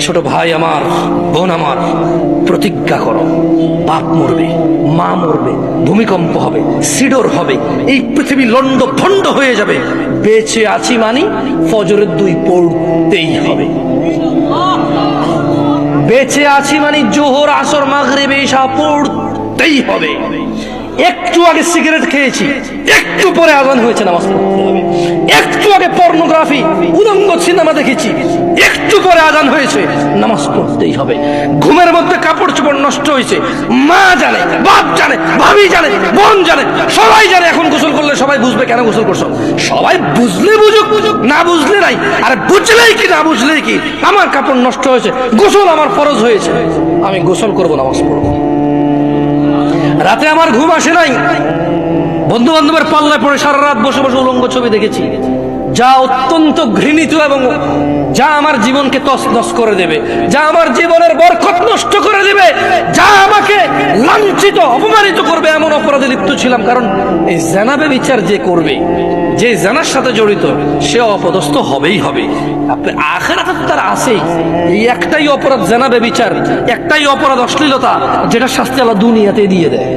ছোট ভাই আমার, বোন আমার, প্রতিজ্ঞা করো, বাপ মরবে, মা মরবে, ভূমিকম্প হবে, সিডর হবে, এই পৃথিবী লন্ড ভন্ড হয়ে যাবে, বেঁচে আছি মানি ফজরের 2 পড়তেই হবে। বেঁচে আছি মানে জোহর, আসর, মাগরিব, ইশা পড়তেই হবে। একটু আগে সিগারেট খেয়েছি, একটু পরে আজান হয়েছে, নামাজ পড়তে হবে। একটু আগে পর্নোগ্রাফি, উলঙ্গ সিনেমা দেখেছি, একটু পরে আজান হয়েছে, নামাজ পড়তেই হবে। ঘুমের মধ্যে কাপড় চোপড় নষ্ট হয়েছে, মা জানে, বাপ জানে, ভাবি জানে, বোন জানে, সবাই জানে। এখন গোসল করলে সবাই বুঝবে কেন গোসল করছো। সবাই বুঝলে বুঝুক, না বুঝলে নাই। আরে বুঝলেই কি না বুঝলেই কি, আমার কাপড় নষ্ট হয়েছে, গোসল আমার ফরজ হয়েছে, আমি গোসল করবো, নামাজ পড়বো। রাতে আমার ঘুম আসে নাই, বন্ধু বান্ধবের পাল্লায় পড়ে সারা রাত বসে বসে উলঙ্গ ছবি দেখেছি, যা অত্যন্ত ঘৃণিত এবং যা আমার জীবনকে তছনছ করে দেবে, যা আমার জীবনের বরকত নষ্ট করে দেবে, যা আমাকে লাঞ্ছিত অপমানিত করবে, এমন অপরাধে লিপ্ত ছিলাম। কারণ এই জানাবে বিচার যে করবে, যে জানার সাথে জড়িত, সে অপদস্থ হবেই হবে। আপনি আখিরাতে তো তার আছেই। এই একটাই অপরাধ জানাবে বিচার, একটাই অপরাধ অশ্লীলতা, যেটা শাস্তি আল্লাহ দুনিয়াতে দিয়ে দেয়।